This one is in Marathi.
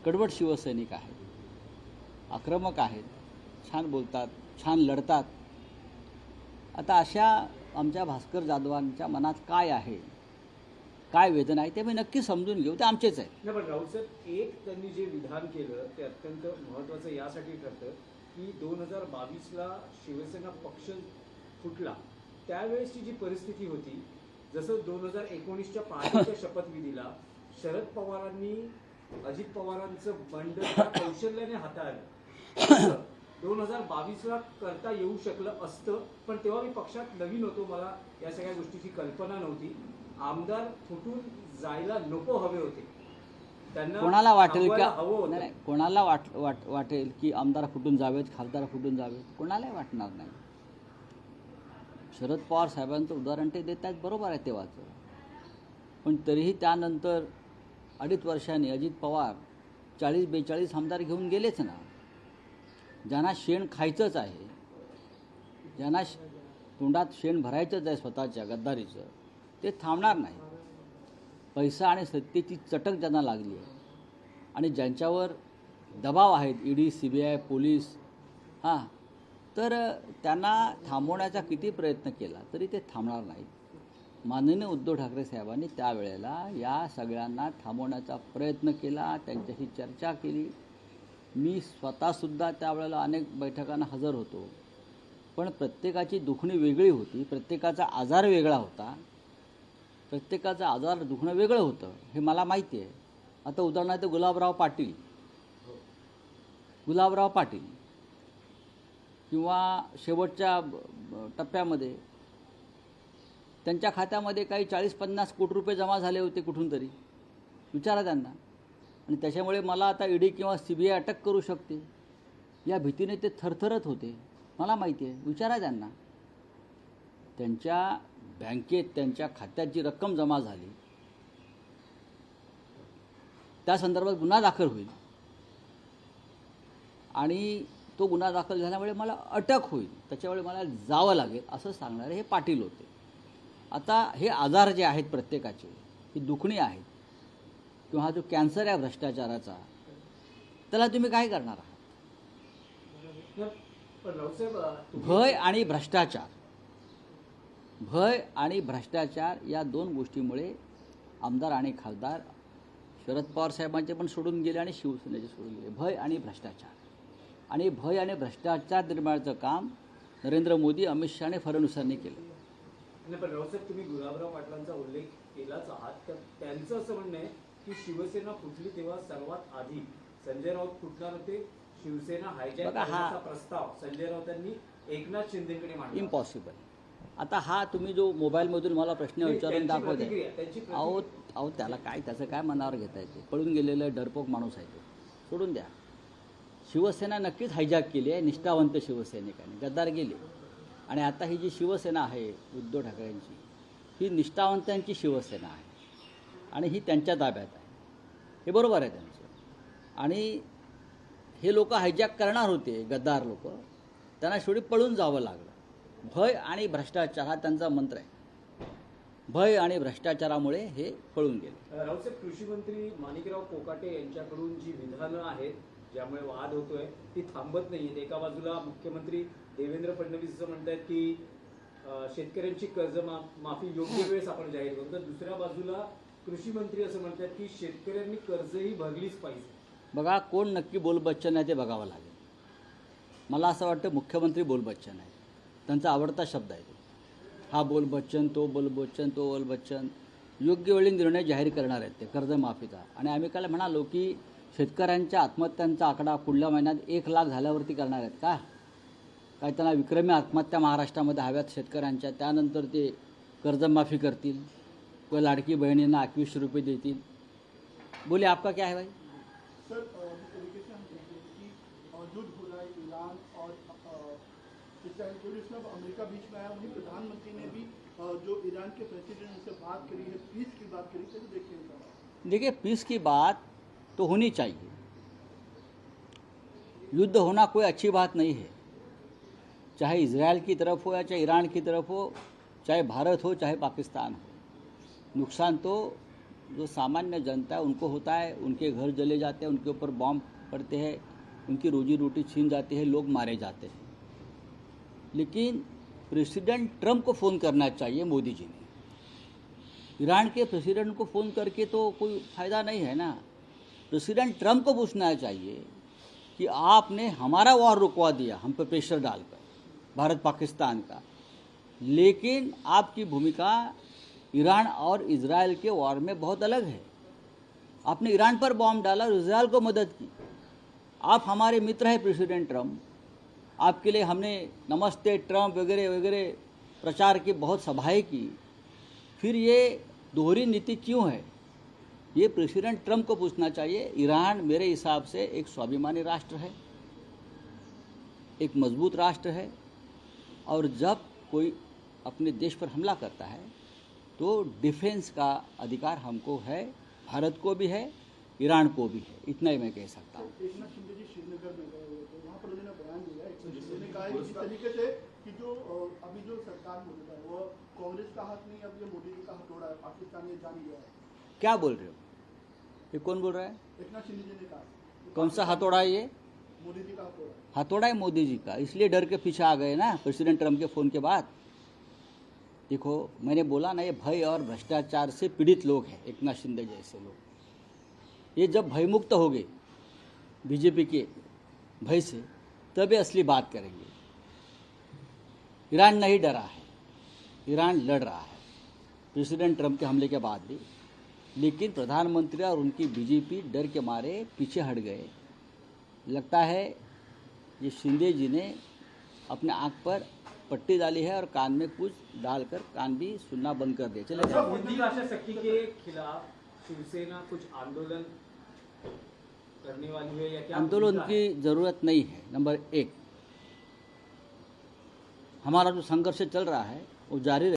कडवट शिवसैनिक आहेत, आक्रमक आहेत, छान बोलतात, छान लढतात. आता अशा आमच्या भास्कर जाधवांच्या मनात काय आहे, काय वेदना आहे ते मी नक्की समजून घेऊ. ते आमचेच आहेत. नाही, पण राऊत साहेब, एक त्यांनी जे विधान केलं ते अत्यंत महत्त्वाचं यासाठी ठरतं की 2022ला शिवसेना पक्ष फुटला त्यावेळेसची जी परिस्थिती होती, जसं 2019च्या पहाटेच्या शपथविधीला शरद पवारांनी अजित पवारांचं बंड कौशल्याने हाताळलं, 2022ला करता येऊ शकलं असतं. पण तेव्हा मी पक्षात नवीन होतो, मला या सगळ्या गोष्टीची कल्पना नव्हती. आमदार फुटून जायला नको हवे होते, त्यांना कोणाला वाटेल की थांबवायला हवं होतं. नाही, कोणाला वाटेल की आमदार फुटून जावेत, खासदार फुटून जावेत, कोणालाही वाटणार नाही. शरद पवार साहेबांचं उदाहरण ते देत आहेत, बरोबर आहे तेव्हाचं. पण तरीही त्यानंतर 2.5 वर्षांनी अजित पवार 40-42 आमदार घेऊन गेलेच ना. ज्यांना शेण खायचंच आहे, ज्यांना तोंडात शेण भरायचंच आहे स्वतःच्या गद्दारीचं, ते थांबणार नाही. पैसा आणि सत्तेची चटक ज्यांना लागली आहे आणि ज्यांच्यावर दबाव आहेत, ईडी, CBI, पोलीस, तर त्यांना थांबवण्याचा किती प्रयत्न केला तरी ते थांबणार नाहीत. माननीय उद्धव ठाकरे साहेबांनी त्यावेळेला या सगळ्यांना थांबवण्याचा प्रयत्न केला, त्यांच्याशी चर्चा केली. मी स्वतःसुद्धा त्यावेळेला अनेक बैठकांना हजर होतो. पण प्रत्येकाची दुखणी वेगळी होती, प्रत्येकाचा आजार वेगळा होता, प्रत्येकाचा आजार दुखणं वेगळं होतं, हे मला माहिती आहे. आता उदाहरणार्थ गुलाबराव पाटील किंवा शेवटच्या टप्प्यामध्ये त्यांच्या खात्यामध्ये काही 40-50 कोटी रुपये जमा झाले होते कुठून तरी, विचारा त्यांना. आणि त्याच्यामुळे मला आता ईडी किंवा CBI अटक करू शकते या भीतीने ते थरथरत होते, मला माहिती आहे. विचारा त्यांना. त्यांच्या बँकेत त्यांच्या खात्यात जी रक्कम जमा झाली त्या संदर्भात गुन्हा दाखल होईल आणि तो गुन्हा दाखल झाल्यामुळे मला अटक होईल, त्याच्यामुळे मला जावं लागेल असं सांगणारे हे पाटील होते. आता हे आजार जे आहेत प्रत्येकाचे, ही दुखणी आहेत, किंवा हा जो कॅन्सर आहे भ्रष्टाचाराचा, त्याला तुम्ही काय करणार आहात? भय आणि भ्रष्टाचार या दोन गोष्टीमुळे आमदार आणि खासदार शरद पवार साहेबांचे पण सोडून गेले आणि शिवसेनेचे सोडून गेले. भय आणि भ्रष्टाचार निर्माणाचं काम नरेंद्र मोदी, अमित शहा आणि फडणवीसांनी केलं. पण रावसाहेब, तुम्ही गुलाबराव पाटलांचा उल्लेख केलाच आहात, तर त्यांचं असं म्हणणं आहे की शिवसेना फुटली तेव्हा सर्वात आधी संजय राऊत फुटणार होते, शिवसेना हायजॅक करण्याचा प्रस्ताव संजय राऊतांनी एकनाथ शिंदेकडे मांडला. इम्पॉसिबल. आता हा तुम्ही जो मोबाईलमधून मला प्रश्न विचारून दाखवताय, अहो त्याला काय, त्याचं काय मनावर घेता येते? पळून गेलेलं डरपोक माणूस आहे तो, सोडून द्या. शिवसेना नक्कीच हायजॅक केली आहे निष्ठावंत शिवसैनिकांनी, गद्दार गेले. आणि आता ही जी शिवसेना आहे उद्धव ठाकरेंची, ही निष्ठावंतांची शिवसेना आहे आणि ही त्यांच्या ताब्यात आहे, हे बरोबर आहे त्यांचं. आणि हे लोक हायजॅक करणार होते, गद्दार लोक, त्यांना शेवटी पळून जावं लागलं. भय आणि भ्रष्टाचार हा त्यांचा मंत्र आहे. भय आणि भ्रष्टाचारामुळे हे पळून गेले. रावसाहेब, कृषी मंत्री माणिकराव कोकाटे यांच्याकडून जी विधानं आहेत ज्यामुळे वाद होतोय ती थांबत नाहीत. एका बाजूला मुख्यमंत्री देवेंद्र फडणवीस असं म्हणतात की शेतकऱ्यांची कर्ज माफी योग्य वेळेस आपण जाहीर करू, तर दुसऱ्या बाजूला कृषी मंत्री असं म्हणतात की शेतकऱ्यांनी कर्जही भरलीच पाहिजे. बघा, कोण नक्की बोलबच्चन आहे ते बघावं लागेल. मला असं वाटतं मुख्यमंत्री बोलबच्चन आहे, त्यांचा आवडता शब्द आहे. हा बोलबच्चन, तो बोलबच्चन योग्य वेळी निर्णय जाहीर करणार आहेत ते कर्जमाफीचा. आणि आम्ही काल म्हणालो की शेतकऱ्यांच्या आत्महत्यांचा आकडा पुढल्या महिन्यात 1 लाख झाल्यावरती करणार आहेत का? काय त्यांना विक्रमी आत्महत्या महाराष्ट्रामध्ये हव्यात शेतकऱ्यांच्या, त्यानंतर ते कर्जमाफी करतील व लाडकी बहिणींना 2100 रुपये देतील. बोले आपका क्या है भाई? सर, जिस तरीके से हम देखते हैं कि युद्ध हो रहा है ईरान और इसराइल के बीच में, अमेरिका बीच में आया, वहीं प्रधानमंत्री ने भी जो ईरान के प्रेसिडेंट से बात करी है, पीस की बात करी, तो देखिए पीस की बात तो होनी चाहिए. युद्ध होना कोई अच्छी बात नहीं है, चाहे इजराइल की तरफ हो या चाहे ईरान की तरफ हो, चाहे भारत हो चाहे पाकिस्तान हो. नुकसान तो जो सामान्य जनता है उनको होता है, उनके घर जले जाते हैं, उनके ऊपर बॉम्ब पड़ते हैं, उनकी रोजी रोटी छीन जाती है, लोग मारे जाते हैं। लेकिन प्रेसिडेंट ट्रंप को फ़ोन करना चाहिए मोदी जी ने। ईरान के प्रेसिडेंट को फ़ोन करके तो कोई फ़ायदा नहीं है ना। प्रेसिडेंट ट्रंप को पूछना चाहिए कि आपने हमारा वॉर रुकवा दिया, हम पर प्रेशर डालकर, भारत पाकिस्तान का, लेकिन आपकी भूमिका ईरान और इजराइल के वॉर में बहुत अलग है। आपने ईरान पर बॉम्ब डाला और इजराइल को मदद की। आप हमारे मित्र हैं प्रेसिडेंट ट्रंप, आपके लिए हमने नमस्ते ट्रंप वगैरह वगैरह प्रचार की, बहुत सभाएं की, फिर ये दोहरी नीति क्यों है? ये प्रेसिडेंट ट्रंप को पूछना चाहिए। ईरान मेरे हिसाब से एक स्वाभिमानी राष्ट्र है, एक मजबूत राष्ट्र है, और जब कोई अपने देश पर हमला करता है तो डिफेंस का अधिकार हमको है, भारत को भी है, ईरान को भी है। इतना ही मैं कह सकता हूँ। एकनाथ शिंदे जी श्रीनगर में गए हुए थे, वहाँ पर उन्होंने बयान दिया। एकनाथ शिंदे ने कहा है कि जिस तरीके से कि जो अभी जो सरकार मौजूद है वो कांग्रेस का हाथ नहीं, अब ये मोदी जी का हथौड़ा है, पाकिस्तान ये जान गया है। क्या बोल रहे हो? ये कौन बोल रहा है? एकनाथ शिंदे जी ने कहा। कौन सा हथौड़ा है ये? मोदी जी का हथौड़ा। हथौड़ा है मोदी जी का, इसलिए डर के पीछे आ गए ना प्रेसिडेंट ट्रंप के फ़ोन के बाद। देखो, मैंने बोला ना, ये भय और भ्रष्टाचार से पीड़ित लोग हैं, एकनाथ शिंदे जैसे लोग। ये जब भयमुक्त हो गए बीजेपी के भय से, तब ये असली बात करेंगे। ईरान नहीं डरा है, ईरान लड़ रहा है प्रेसिडेंट ट्रंप के हमले के बाद भी, लेकिन प्रधानमंत्री और उनकी बीजेपी डर के मारे पीछे हट गए। लगता है ये शिंदे जी ने अपने आँख पर पट्टी डाली है और कान में कुछ डालकर कान भी सुनना बंद कर दिया। चले जाओ। हिंदी भाषा सक्ती के खिलाफ शिवसेना कुछ आंदोलन करने वाली है या क्या? आंदोलन की ज़रूरत नहीं है। नंबर एक, हमारा जो संघर्ष चल रहा है वो जारी रहे।